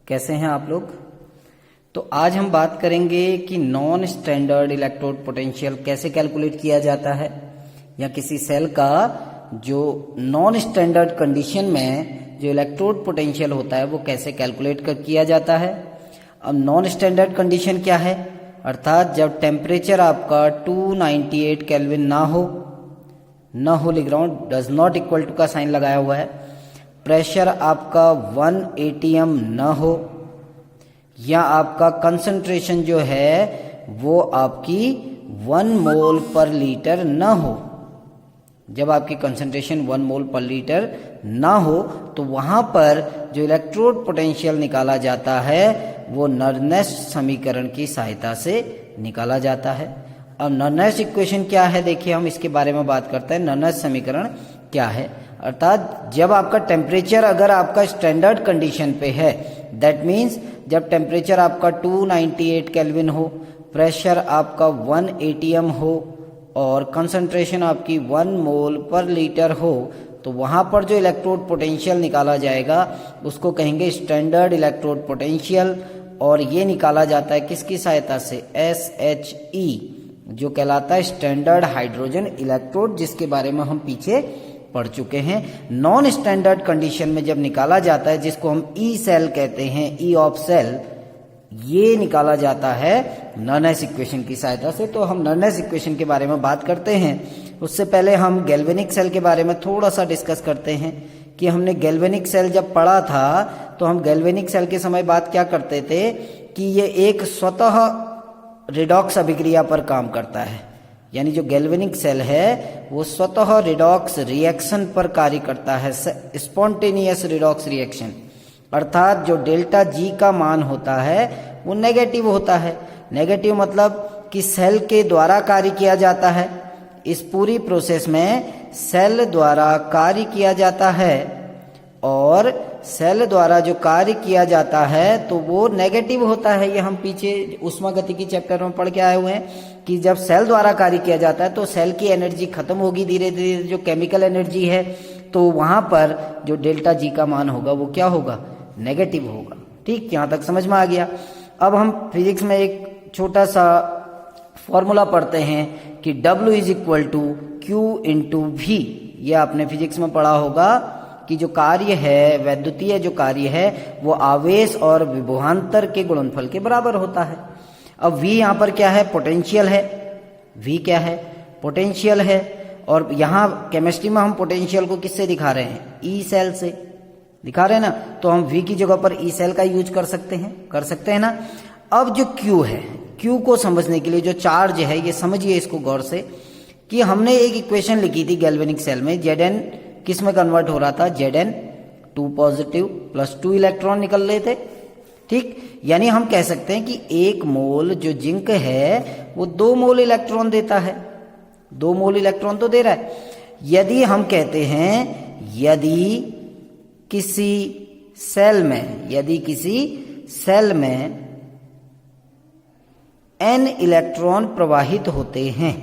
कैसे हैं आप लोग। तो आज हम बात करेंगे कि नॉन स्टैंडर्ड इलेक्ट्रोड पोटेंशियल कैसे कैलकुलेट किया जाता है, या किसी सेल का जो नॉन स्टैंडर्ड कंडीशन में जो इलेक्ट्रोड पोटेंशियल होता है वो कैसे कैलकुलेट किया जाता है। अब नॉन स्टैंडर्ड कंडीशन क्या है, अर्थात जब टेम्परेचर आपका 298 केल्विन ना हो लिख रहा हूँ, डज नॉट इक्वल टू का साइन लगाया हुआ है। प्रेशर आपका 1 atm न हो, या आपका कंसंट्रेशन जो है वो आपकी 1 मोल पर लीटर न हो। जब आपकी कंसंट्रेशन 1 मोल पर लीटर ना हो तो वहां पर जो इलेक्ट्रोड पोटेंशियल निकाला जाता है वो नर्नेस समीकरण की सहायता से निकाला जाता है। अब नर्नेस इक्वेशन क्या है, देखिए हम इसके बारे में बात करते हैं। नर्नेस समीकरण क्या है, अर्थात जब आपका टेम्परेचर अगर आपका स्टैंडर्ड कंडीशन पे है, दैट मीन्स जब टेम्परेचर आपका 298 केल्विन हो, प्रेशर आपका 1 atm हो और कंसंट्रेशन आपकी 1 मोल पर लीटर हो, तो वहां पर जो इलेक्ट्रोड पोटेंशियल निकाला जाएगा उसको कहेंगे स्टैंडर्ड इलेक्ट्रोड पोटेंशियल। और ये निकाला जाता है किसकी सहायता से, SHE, जो कहलाता है स्टैंडर्ड हाइड्रोजन इलेक्ट्रोड, जिसके बारे में हम पीछे पढ़ चुके हैं। नॉन स्टैंडर्ड कंडीशन में जब निकाला जाता है, जिसको हम ई सेल कहते हैं, ई ऑफ सेल, ये निकाला जाता है नर्नेस इक्वेशन की सहायता से। तो हम नर्नेस इक्वेशन के बारे में बात करते हैं। उससे पहले हम गैल्वेनिक सेल के बारे में थोड़ा सा डिस्कस करते हैं कि हमने गैल्वेनिक सेल जब पढ़ा था तो हम गैल्वेनिक सेल के समय बात क्या करते थे कि ये एक स्वतः रिडॉक्स अभिक्रिया पर काम करता है। यानी जो गैल्वेनिक सेल है वो स्वतः रिडॉक्स रिएक्शन पर कार्य करता है, स्पॉन्टेनियस रिडॉक्स रिएक्शन, अर्थात जो डेल्टा जी का मान होता है वो नेगेटिव होता है। नेगेटिव मतलब कि सेल के द्वारा कार्य किया जाता है। इस पूरी प्रोसेस में सेल द्वारा कार्य किया जाता है, और सेल द्वारा जो कार्य किया जाता है तो वो नेगेटिव होता है। ये हम पीछे ऊष्मागतिकी चैप्टर में पढ़ के आए हुए हैं कि जब सेल द्वारा कार्य किया जाता है तो सेल की एनर्जी खत्म होगी धीरे धीरे, जो केमिकल एनर्जी है, तो वहां पर जो डेल्टा जी का मान होगा वो क्या होगा, नेगेटिव होगा। ठीक, यहां तक समझ में आ गया। अब हम फिजिक्स में एक छोटा सा फॉर्मूला पढ़ते हैं कि W is equal to Q into V। ये आपने फिजिक्स में पढ़ा होगा कि जो कार्य है, वैद्युतीय जो कार्य है, वो आवेश और विभवांतर के गुणनफल के बराबर होता है। अब V यहाँ पर क्या है, पोटेंशियल है। V क्या है, पोटेंशियल है। और यहाँ केमिस्ट्री में हम पोटेंशियल को किससे दिखा रहे हैं, ई सेल से दिखा रहे हैं ना, तो हम V की जगह पर ई सेल का यूज कर सकते हैं ना। अब जो Q है, Q को समझने के लिए जो चार्ज है, ये समझिए इसको गौर से कि हमने एक इक्वेशन लिखी थी गैल्वेनिक सेल में, Zn किस में कन्वर्ट हो रहा था, Zn 2 पॉजिटिव प्लस 2 इलेक्ट्रॉन निकल रहे थे। ठीक, यानी हम कह सकते हैं कि 1 मोल जो जिंक है वो 2 मोल इलेक्ट्रॉन देता है, 2 मोल इलेक्ट्रॉन तो दे रहा है। यदि हम कहते हैं यदि किसी सेल में n इलेक्ट्रॉन प्रवाहित होते हैं,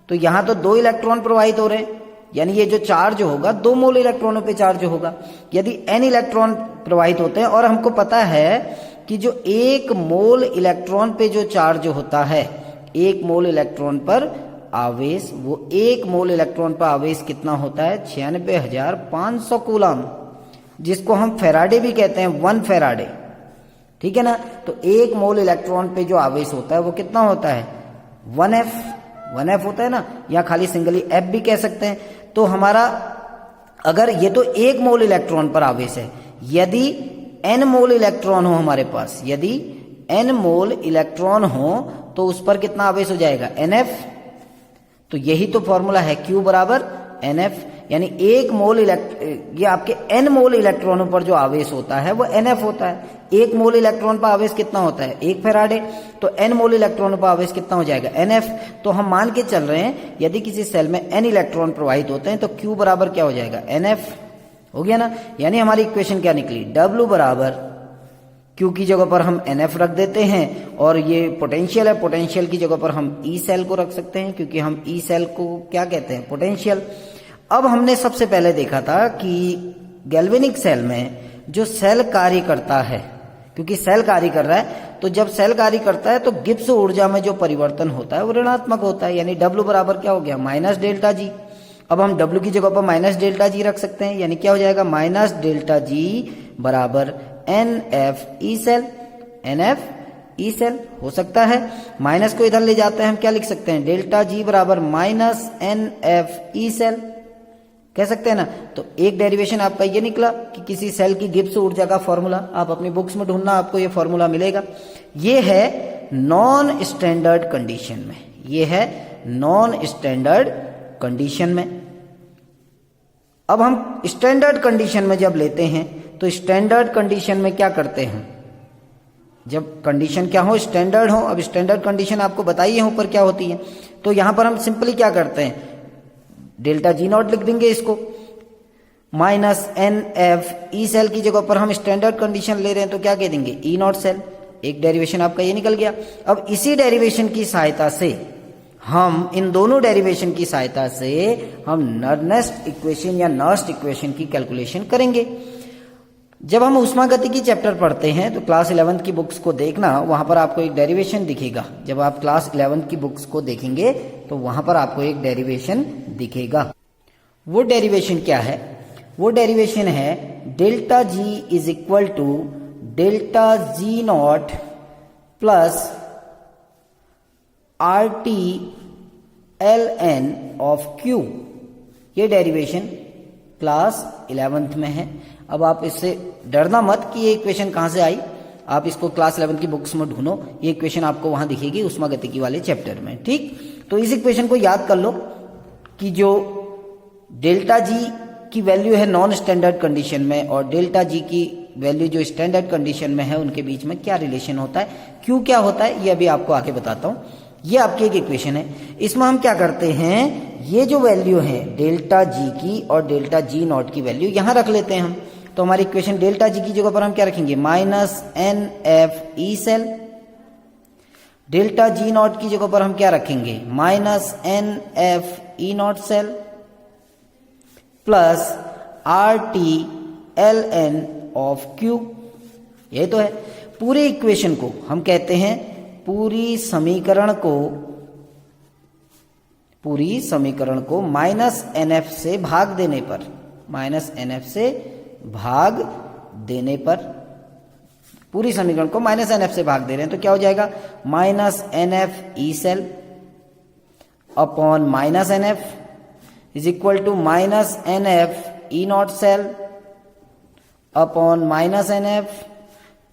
तो यहां तो 2 इलेक्ट्रॉन प्रवाहित हो रहे हैं, यानी ये जो चार्ज होगा 2 मोल इलेक्ट्रॉनों पे चार्ज होगा। यदि n इलेक्ट्रॉन प्रवाहित होते हैं, और हमको पता है कि जो 1 मोल इलेक्ट्रॉन पे जो चार्ज होता है, 1 मोल इलेक्ट्रॉन पर आवेश, वो 1 मोल इलेक्ट्रॉन पर आवेश कितना होता है, 96,500 कूलम, जिसको हम फेराडे भी कहते हैं, 1 फेराडे। ठीक है ना। तो 1 मोल इलेक्ट्रॉन पे जो आवेश होता है वो कितना होता है, 1F होता है ना, या खाली सिंगली F भी कह सकते हैं। तो हमारा अगर ये तो 1 मोल इलेक्ट्रॉन पर आवेश है, यदि n मोल इलेक्ट्रॉन हो हमारे पास, यदि n मोल इलेक्ट्रॉन हो तो उस पर कितना आवेश हो जाएगा, NF। तो यही तो फॉर्मूला है, Q बराबर NF, यानी 1 मोल ये आपके n मोल इलेक्ट्रॉनों पर जो आवेश होता है वो NF होता है। 1 मोल इलेक्ट्रॉन पर आवेश कितना होता है, 1 फेराडे, तो n मोल इलेक्ट्रॉनों पर आवेश कितना हो जाएगा, NF। तो हम मान के चल रहे हैं यदि किसी सेल में n इलेक्ट्रॉन प्रवाहित होते हैं तो Q बराबर क्या हो जाएगा, NF। हो गया ना। यानी हमारी इक्वेशन क्या निकली, W बराबर Q की जगह पर हम NF रख देते हैं, और ये पोटेंशियल है, पोटेंशियल की जगह पर हम ई सेल को रख सकते हैं, क्योंकि हम ई सेल को क्या कहते हैं, पोटेंशियल। अब हमने सबसे पहले देखा था कि गैल्वेनिक सेल में जो सेल कार्य करता है, क्योंकि सेल कार्य कर रहा है, तो जब सेल कार्य करता है तो गिब्स ऊर्जा में जो परिवर्तन होता है वो ऋणात्मक होता है, यानी W बराबर क्या हो गया, माइनस डेल्टा जी। अब हम W की जगह पर माइनस डेल्टा जी रख सकते हैं, यानी क्या हो जाएगा, माइनस डेल्टा जी बराबर NF E cell, NF E cell हो सकता है। माइनस को इधर ले जाते हैं, हम क्या लिख सकते हैं, डेल्टा जी बराबर माइनस NF ई सेल कह सकते हैं ना। तो एक डेरिवेशन आपका ये निकला कि किसी सेल की गिब्स ऊर्जा का फॉर्मूला, आप अपनी बुक्स में ढूंढना, आपको ये फॉर्मूला मिलेगा। ये है नॉन स्टैंडर्ड कंडीशन में, ये है नॉन स्टैंडर्ड कंडीशन में। अब हम स्टैंडर्ड कंडीशन में जब लेते हैं तो स्टैंडर्ड कंडीशन में क्या करते हैं, जब कंडीशन क्या हो, स्टैंडर्ड हो। अब स्टैंडर्ड कंडीशन आपको बताइए ऊपर क्या होती है, तो यहां पर हम सिंपली क्या करते हैं, डेल्टा जी नॉट लिख देंगे इसको, माइनस NF ई सेल की जगह पर हम स्टैंडर्ड कंडीशन ले रहे हैं तो क्या कह देंगे, ई नॉट सेल। एक डेरिवेशन आपका ये निकल गया। अब इसी डेरिवेशन की सहायता से हम, इन दोनों डेरिवेशन की सहायता से हम नर्नेस्ट इक्वेशन या नर्स्ट इक्वेशन की कैलकुलेशन करेंगे। जब हम ऊष्मागतिकी चैप्टर पढ़ते हैं तो क्लास 11th की बुक्स को देखना, वहां पर आपको एक डेरिवेशन दिखेगा। जब आप क्लास 11th की बुक्स को देखेंगे तो वहां पर आपको एक डेरिवेशन दिखेगा। वो डेरिवेशन क्या है, वो डेरिवेशन है delta G is equal to delta G naught plus RT ln of Q। ये डेरिवेशन क्लास 11th में है। अब आप इससे डरना मत कि ये इक्वेशन कहां से आई, आप इसको क्लास 11 की बुक्स में ढूंढो, ये इक्वेशन आपको वहां दिखेगी ऊष्मागतिकी वाले चैप्टर में। ठीक, तो इस इक्वेशन को याद कर लो कि जो डेल्टा जी की वैल्यू है नॉन स्टैंडर्ड कंडीशन में और डेल्टा जी की वैल्यू जो स्टैंडर्ड कंडीशन में है, उनके बीच में क्या रिलेशन होता है, क्यों क्या होता है, ये अभी आपको आगे बताता हूं। ये आपकी एक इक्वेशन है। इसमें हम क्या करते हैं, ये जो वैल्यू है डेल्टा जी की और डेल्टा जी नॉट की वैल्यू यहां रख लेते हैं हम। तो हमारी इक्वेशन डेल्टा जी की जगह पर हम क्या रखेंगे, minus NF E cell. Delta G naught की जगह पर हम क्या रखेंगे, minus NF E naught cell plus RT ln of Q। ये तो है। पूरी इक्वेशन को हम कहते हैं, पूरी समीकरण को माइनस NF से भाग देने पर, माइनस NF से भाग देने पर, पूरी समीकरण को माइनस NF से भाग दे रहे हैं तो क्या हो जाएगा, minus NF E cell upon minus NF is equal to minus NF E naught cell upon minus NF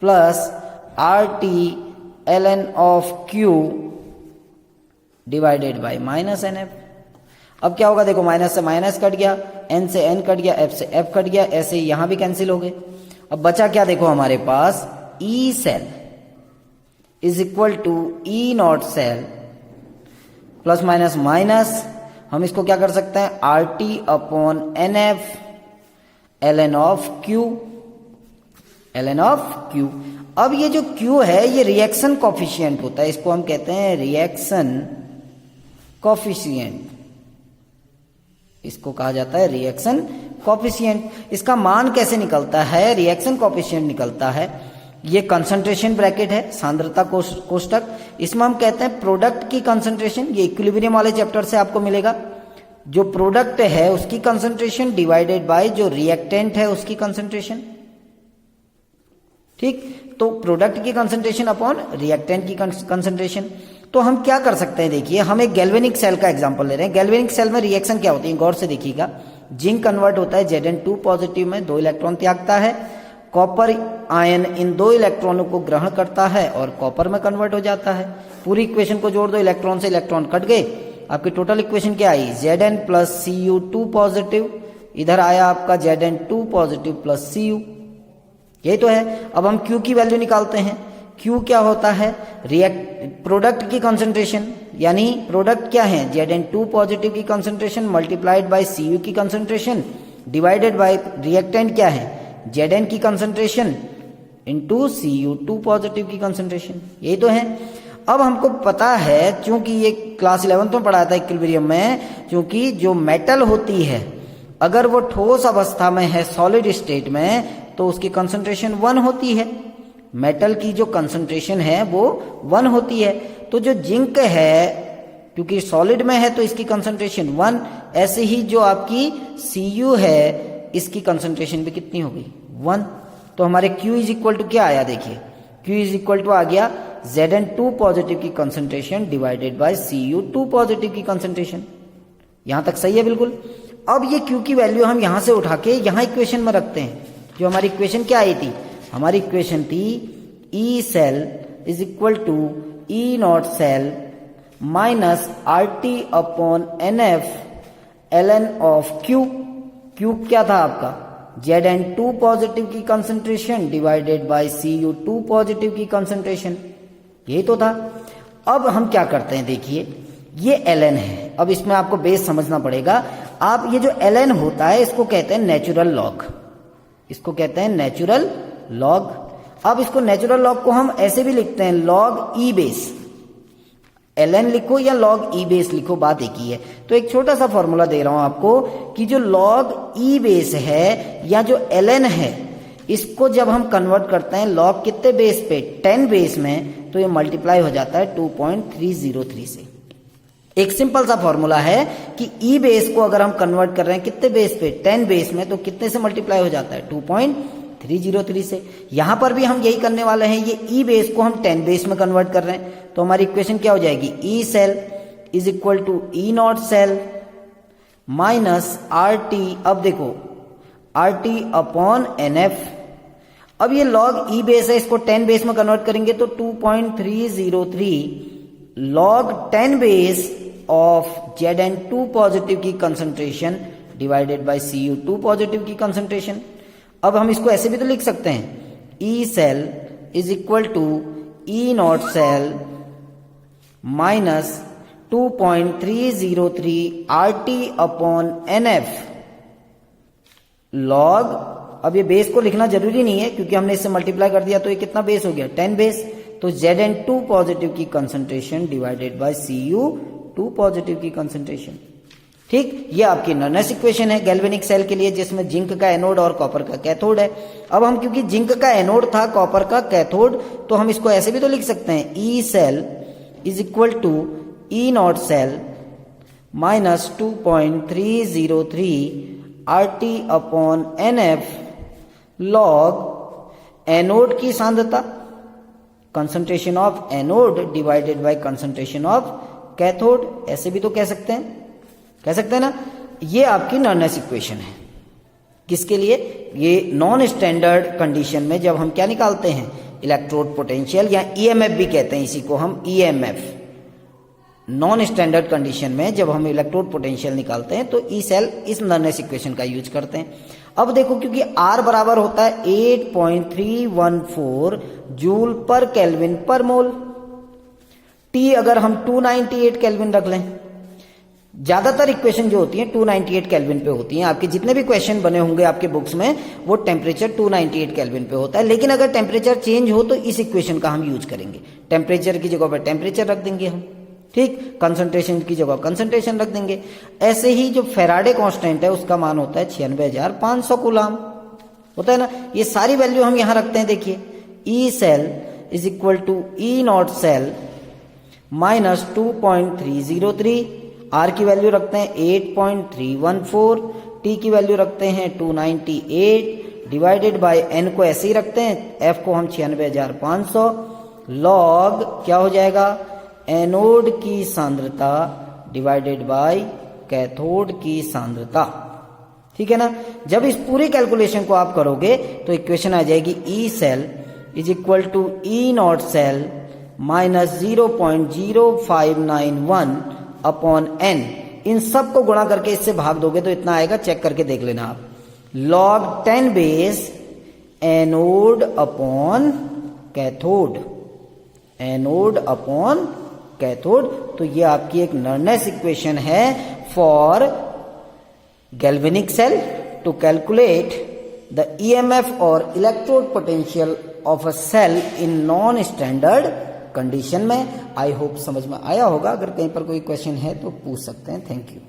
plus RT ln of Q divided by minus NF। अब क्या होगा, देखो माइनस से माइनस कट गया, N से N cut गया, F से F cut गया, ऐसे यहां भी कैंसिल हो गए। अब बचा क्या, देखो हमारे पास E cell is equal to E naught cell plus minus minus, हम इसको क्या कर सकते हैं, RT upon NF ln of Q, ln of Q। अब ये जो Q है ये रिएक्शन कॉफिशिएंट होता है, इसको हम कहते हैं रिएक्शन कॉफिशिएंट, इसको कहा जाता है रिएक्शन कॉफिशिएंट। इसका मान कैसे निकलता है, रिएक्शन कॉफिशिएंट निकलता है, ये कंसंट्रेशन ब्रैकेट है, सांद्रता कोष्ठक, इसमें हम कहते हैं प्रोडक्ट की कंसंट्रेशन, ये इक्विलिब्रियम वाले चैप्टर से आपको मिलेगा। जो प्रोडक्ट है उसकी कंसंट्रेशन डिवाइडेड बाय जो रिएक्टेंट है उसकी कंसंट्रेशन। ठीक, तो प्रोडक्ट की कंसंट्रेशन अपॉन रिएक्टेंट की कंसंट्रेशन। तो हम क्या कर सकते हैं, देखिए हम एक गैल्वेनिक सेल का एग्जांपल ले रहे हैं। गैल्वेनिक सेल में रिएक्शन क्या होती है, गौर से देखिएगा। जिंक कन्वर्ट होता है Zn2 पॉजिटिव में, 2 इलेक्ट्रॉन त्यागता है। कॉपर आयन इन 2 इलेक्ट्रॉनों को ग्रहण करता है और कॉपर में कन्वर्ट हो जाता है। पूरी इक्वेशन को जोड़ दो, इलेक्ट्रॉन से इलेक्ट्रॉन कट गए, आपकी टोटल इक्वेशन क्या आई, Zn प्लस Cu2 पॉजिटिव, इधर आया आपका Zn2 पॉजिटिव प्लस Cu, यही तो है। अब हम Q की वैल्यू निकालते हैं। Q क्या होता है, प्रोडक्ट की कंसंट्रेशन, यानी प्रोडक्ट क्या है, Zn2 पॉजिटिव की कंसंट्रेशन मल्टीप्लाइड बाय Cu की कंसंट्रेशन डिवाइडेड बाय रिएक्टेंट क्या है, Zn की कंसंट्रेशन इनटू Cu2 पॉजिटिव की कंसंट्रेशन, यही तो है। अब हमको पता है, क्योंकि ये क्लास 11th में पढ़ाया था इक्विलिब्रियम में, क्योंकि जो मेटल होती है अगर वो ठोस अवस्था में है, सॉलिड स्टेट में, तो उसकी कंसंट्रेशन 1 होती है। मेटल की जो कंसंट्रेशन है वो 1 होती है। तो जो जिंक है, क्योंकि सॉलिड में है तो इसकी कंसंट्रेशन 1, ऐसे ही जो आपकी Cu है इसकी कंसंट्रेशन भी कितनी हो गई, 1। तो हमारे Q इज इक्वल टू क्या आया, देखिए Q इज इक्वल टू आ गया Zn2 पॉजिटिव की concentration divided by Cu2 positive की कंसंट्रेशन। यहां तक सही है बिल्कुल। अब ये Q की वैल्यू हम यहां से उठा के यहां इक्वेशन में रखते हैं। जो हमारी इक्वेशन क्या आई थी, हमारी इक्वेशन थी E cell is equal to E naught cell minus RT upon NF ln of Q। Q क्या था आपका, Zn2 पॉजिटिव की concentration divided by Cu2 positive की कंसंट्रेशन, यही तो था। अब हम क्या करते हैं, देखिए ये ln है। अब इसमें आपको बेस समझना पड़ेगा। आप ये जो ln होता है इसको कहते हैं नेचुरल लॉग, इसको कहते हैं नेचुरल लॉग। अब इसको नेचुरल लॉग को हम ऐसे भी लिखते हैं लॉग ई बेस, ln लिखो या log ई बेस लिखो, बात एक ही है। तो एक छोटा सा फॉर्मूला दे रहा हूं आपको कि जो log ई बेस है या जो ln है, इसको जब हम कन्वर्ट करते हैं log कितने बेस पे, 10 बेस में, तो ये मल्टीप्लाई हो जाता है 2.303 से। एक सिंपल सा फॉर्मूला है कि ई बेस को अगर हम कन्वर्ट कर रहे हैं कितने बेस पे, 10 बेस में, तो कितने से मल्टीप्लाई हो जाता है, 2.303 से। यहां पर भी हम यही करने वाले हैं, ये ई बेस को हम 10 बेस में कन्वर्ट कर रहे हैं। तो हमारी इक्वेशन क्या हो जाएगी, E cell is equal to E naught cell minus RT, अब देखो RT अपॉन NF। अब ये log ई बेस है, इसको 10 बेस में कन्वर्ट करेंगे तो 2.303 log 10 base of Zn2 positive की concentration divided by Cu2 positive की कंसंट्रेशन। अब हम इसको ऐसे भी तो लिख सकते हैं, E cell is equal to E naught cell minus 2.303 RT upon NF log, अब ये बेस को लिखना जरूरी नहीं है क्योंकि हमने इससे मल्टीप्लाई कर दिया, तो ये कितना बेस हो गया, 10 बेस। तो Zn2 पॉजिटिव की concentration divided by Cu2 positive की कंसंट्रेशन। ठीक, ये आपकी नॉनेस इक्वेशन है गैल्वेनिक सेल के लिए, जिसमें जिंक का एनोड और कॉपर का कैथोड है। अब हम क्योंकि जिंक का एनोड था, कॉपर का कैथोड, तो हम इसको ऐसे भी तो लिख सकते हैं, E cell is equal to E naught cell minus 2.303 RT upon NF log anode की सांद्रता, concentration of anode divided by concentration of cathode, ऐसे भी तो कह सकते हैं ना। ये आपकी नॉनेस इक्वेशन है। किसके लिए, ये नॉन स्टैंडर्ड कंडीशन में जब हम क्या निकालते हैं, इलेक्ट्रोड पोटेंशियल या EMF भी कहते हैं इसी को हम, EMF। नॉन स्टैंडर्ड कंडीशन में जब हम इलेक्ट्रोड पोटेंशियल निकालते हैं तो ई सेल इस नॉनेस इक्वेशन का यूज करते हैं। अब देखो, क्योंकि R बराबर होता है 8.314 जूल पर केल्विन पर मोल, T अगर हम 298 केल्विन रख लें, ज्यादातर इक्वेशन जो होती हैं 298 केल्विन पे होती हैं। आपके जितने भी क्वेश्चन बने होंगे आपके बुक्स में, वो टेम्परेचर 298 केल्विन पे होता है। लेकिन अगर टेम्परेचर चेंज हो तो इस इक्वेशन का हम यूज करेंगे, टेम्परेचर की जगह पर टेम्परेचर रख देंगे हम, ठीक, कंसंट्रेशन की जगह कंसंट्रेशन रख देंगे। ऐसे ही जो फेराडे कांस्टेंट है उसका मान होता है 96,500 कूलाम, होता है ना। ये सारी वैल्यू हम यहां रखते हैं, देखिए E cell is equal to E naught cell minus 2.303, R की वैल्यू रखते हैं 8.314, T की वैल्यू रखते हैं 298 डिवाइडेड बाय N को ऐसे ही रखते हैं, F को हम 96,500 लॉग क्या हो जाएगा, एनोड की सांद्रता डिवाइडेड बाय कैथोड की सांद्रता। ठीक है ना। जब इस पूरी कैलकुलेशन को आप करोगे तो इक्वेशन आ जाएगी E cell is equal to E naught cell minus 0.0591 upon n. इन सब को गुणा करके इससे भाग दोगे तो इतना आएगा, चेक करके देख लेना आप, log 10 base anode upon cathode, anode upon cathode. तो ये आपकी एक नॉनेस इक्वेशन है for galvanic cell to calculate the EMF और electrode potential of a cell in non standard condition में। आई होप समझ में आया होगा। अगर कहीं पर कोई क्वेश्चन है तो पूछ सकते हैं। Thank you.